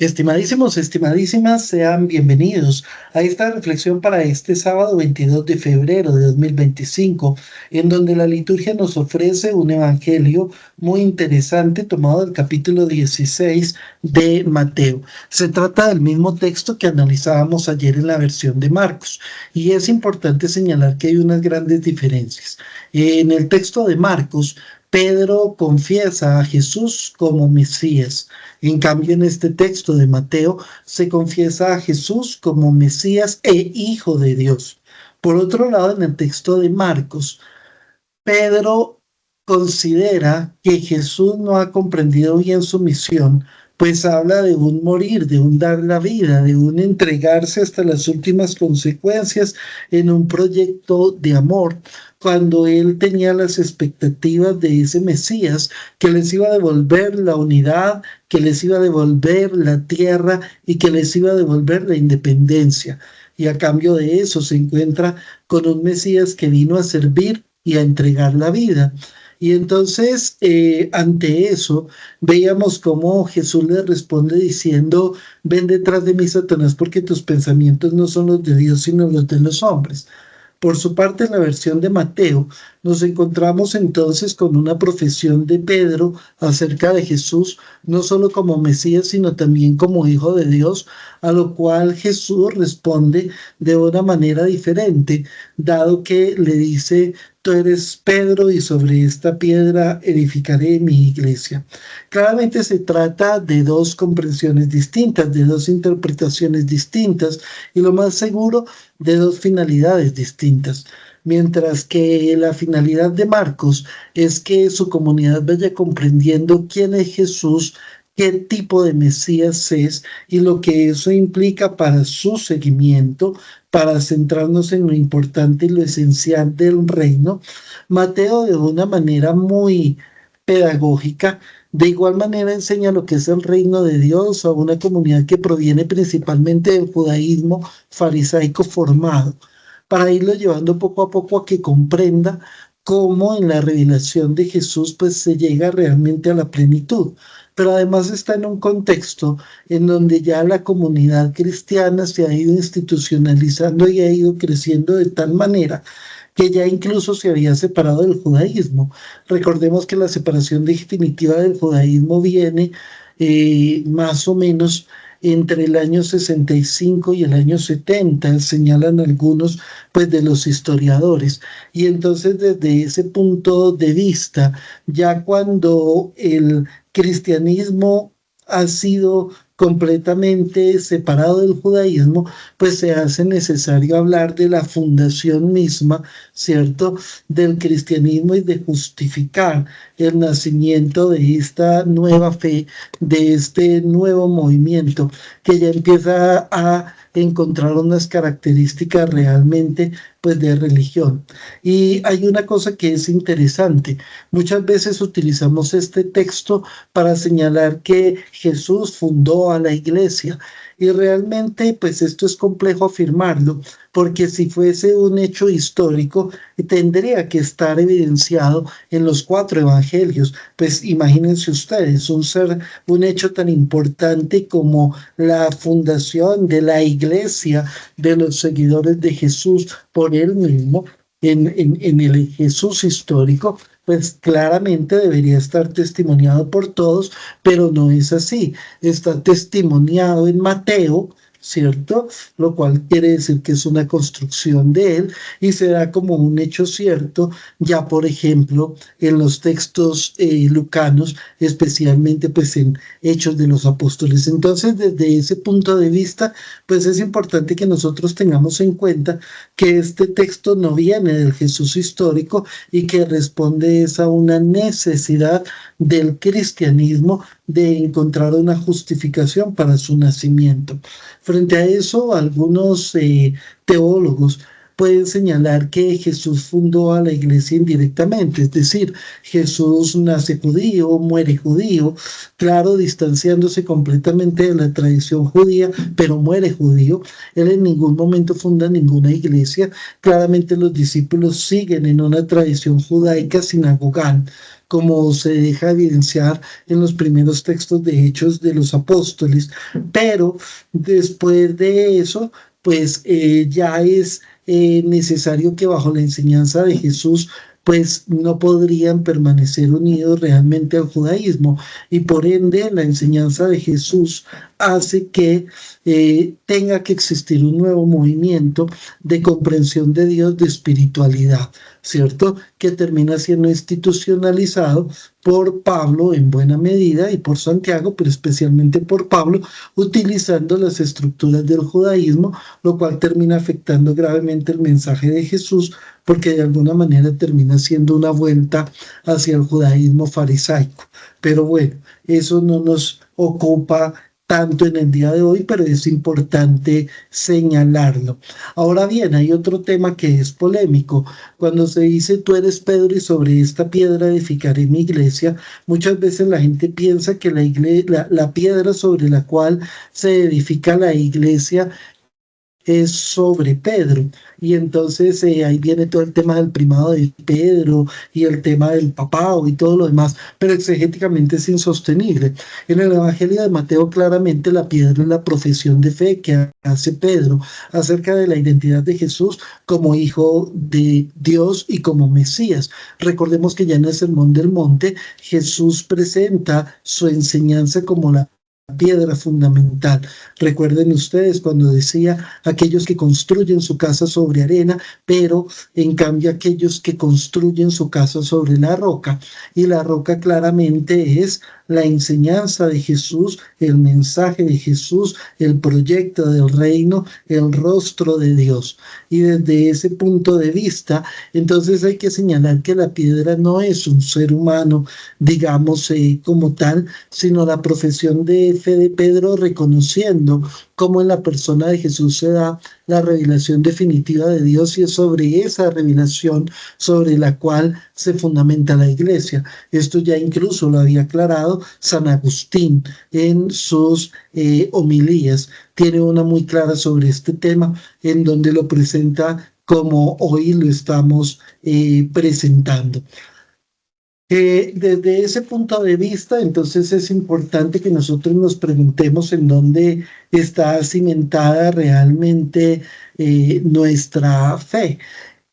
Estimadísimos, estimadísimas, sean bienvenidos a esta reflexión para este sábado 22 de febrero de 2025, en donde la liturgia nos ofrece un evangelio muy interesante tomado del capítulo 16 de Mateo. Se trata del mismo texto que analizábamos ayer en la versión de Marcos, y es importante señalar que hay unas grandes diferencias. En el texto de Marcos, Pedro confiesa a Jesús como Mesías. En cambio, en este texto de Mateo se confiesa a Jesús como Mesías e Hijo de Dios. Por otro lado, en el texto de Marcos, Pedro considera que Jesús no ha comprendido bien su misión, pues habla de un morir, de un dar la vida, de un entregarse hasta las últimas consecuencias en un proyecto de amor, cuando él tenía las expectativas de ese Mesías que les iba a devolver la unidad, que les iba a devolver la tierra y que les iba a devolver la independencia. Y a cambio de eso se encuentra con un Mesías que vino a servir y a entregar la vida. Y entonces, ante eso, veíamos cómo Jesús le responde diciendo: ven detrás de mí, Satanás, porque tus pensamientos no son los de Dios, sino los de los hombres. Por su parte, en la versión de Mateo, nos encontramos entonces con una profesión de Pedro acerca de Jesús, no solo como Mesías, sino también como Hijo de Dios, a lo cual Jesús responde de una manera diferente, dado que le dice: tú eres Pedro y sobre esta piedra edificaré mi iglesia. Claramente se trata de dos comprensiones distintas, de dos interpretaciones distintas y lo más seguro de dos finalidades distintas. Mientras que la finalidad de Marcos es que su comunidad vaya comprendiendo quién es Jesús, qué tipo de Mesías es y lo que eso implica para su seguimiento, para centrarnos en lo importante y lo esencial del reino. Mateo, de una manera muy pedagógica, de igual manera enseña lo que es el reino de Dios a una comunidad que proviene principalmente del judaísmo farisaico formado, para irlo llevando poco a poco a que comprenda cómo en la revelación de Jesús pues se llega realmente a la plenitud. Pero además está en un contexto en donde ya la comunidad cristiana se ha ido institucionalizando y ha ido creciendo de tal manera que ya incluso se había separado del judaísmo. Recordemos que la separación definitiva del judaísmo viene más o menos entre el año 65 y el año 70, señalan algunos pues de los historiadores. Y entonces desde ese punto de vista, ya cuando el cristianismo ha sido completamente separado del judaísmo, pues se hace necesario hablar de la fundación misma, ¿cierto?, del cristianismo y de justificar el nacimiento de esta nueva fe, de este nuevo movimiento que ya empieza a encontrar unas características realmente pues de religión. Y hay una cosa que es interesante. Muchas veces utilizamos este texto para señalar que Jesús fundó a la iglesia. Y realmente, pues esto es complejo afirmarlo, porque si fuese un hecho histórico, tendría que estar evidenciado en los cuatro evangelios. Pues imagínense ustedes, un hecho tan importante como la fundación de la iglesia de los seguidores de Jesús por él mismo, en el Jesús histórico, pues claramente debería estar testimoniado por todos, pero no es así. Está testimoniado en Mateo, ¿cierto? Lo cual quiere decir que es una construcción de él y se da como un hecho cierto, ya por ejemplo, en los textos lucanos, especialmente pues en Hechos de los Apóstoles. Entonces, desde ese punto de vista, pues es importante que nosotros tengamos en cuenta que este texto no viene del Jesús histórico y que responde es a una necesidad del cristianismo de encontrar una justificación para su nacimiento. Frente a eso, algunos teólogos pueden señalar que Jesús fundó a la iglesia indirectamente, es decir, Jesús nace judío, muere judío, claro, distanciándose completamente de la tradición judía, pero muere judío. Él en ningún momento funda ninguna iglesia. Claramente los discípulos siguen en una tradición judaica sinagogal, como se deja evidenciar en los primeros textos de Hechos de los Apóstoles, pero después de eso, pues ya es necesario que bajo la enseñanza de Jesús, pues no podrían permanecer unidos realmente al judaísmo y por ende la enseñanza de Jesús hace que tenga que existir un nuevo movimiento de comprensión de Dios, de espiritualidad, ¿cierto? Que termina siendo institucionalizado por Pablo en buena medida y por Santiago, pero especialmente por Pablo, utilizando las estructuras del judaísmo, lo cual termina afectando gravemente el mensaje de Jesús, porque de alguna manera termina siendo una vuelta hacia el judaísmo farisaico. Pero bueno, eso no nos ocupa tanto en el día de hoy, pero es importante señalarlo. Ahora bien, hay otro tema que es polémico. Cuando se dice tú eres Pedro y sobre esta piedra edificaré mi iglesia, muchas veces la gente piensa que la piedra sobre la cual se edifica la iglesia es sobre Pedro. Y entonces ahí viene todo el tema del primado de Pedro y el tema del papado y todo lo demás, pero exegéticamente es insostenible. En el Evangelio de Mateo claramente la piedra es la profesión de fe que hace Pedro acerca de la identidad de Jesús como hijo de Dios y como Mesías. Recordemos que ya en el Sermón del Monte Jesús presenta su enseñanza como la piedra fundamental. Recuerden ustedes cuando decía aquellos que construyen su casa sobre arena, pero en cambio aquellos que construyen su casa sobre la roca. Y la roca claramente es la enseñanza de Jesús, el mensaje de Jesús, el proyecto del reino, el rostro de Dios. Y desde ese punto de vista, entonces hay que señalar que la piedra no es un ser humano, digamos, como tal, sino la profesión de fe de Pedro reconociendo cómo en la persona de Jesús se da la revelación definitiva de Dios y es sobre esa revelación sobre la cual se fundamenta la iglesia. Esto ya incluso lo había aclarado San Agustín en sus homilías. Tiene una muy clara sobre este tema en donde lo presenta como hoy lo estamos presentando. Desde ese punto de vista, entonces es importante que nosotros nos preguntemos en dónde está cimentada realmente nuestra fe.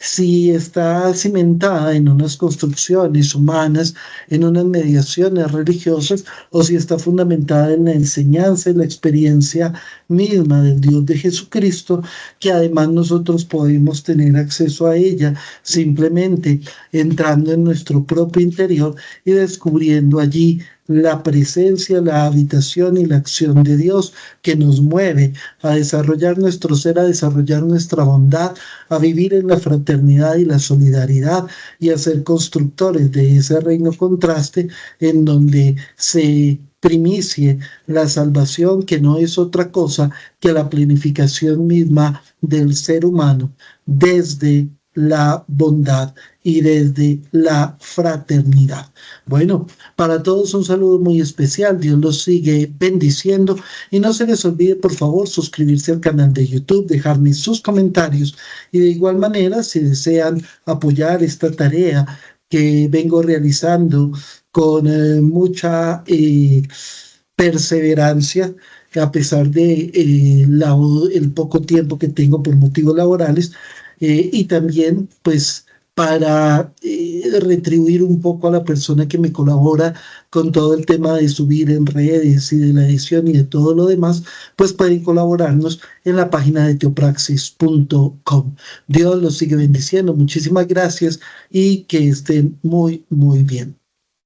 Si está cimentada en unas construcciones humanas, en unas mediaciones religiosas, o si está fundamentada en la enseñanza y la experiencia misma del Dios de Jesucristo, que además nosotros podemos tener acceso a ella simplemente entrando en nuestro propio interior y descubriendo allí la presencia, la habitación y la acción de Dios que nos mueve a desarrollar nuestro ser, a desarrollar nuestra bondad, a vivir en la fraternidad y la solidaridad y a ser constructores de ese reino contraste en donde se primicie la salvación, que no es otra cosa que la planificación misma del ser humano desde la bondad y desde la fraternidad. Bueno, para todos un saludo muy especial. Dios los sigue bendiciendo y no se les olvide, por favor, suscribirse al canal de YouTube, dejarme sus comentarios y de igual manera, si desean apoyar esta tarea que vengo realizando con mucha perseverancia, a pesar de el poco tiempo que tengo por motivos laborales, y también pues para retribuir un poco a la persona que me colabora con todo el tema de subir en redes y de la edición y de todo lo demás, pues pueden colaborarnos en la página de teopraxis.com. Dios los sigue bendiciendo. Muchísimas gracias y que estén muy, muy bien.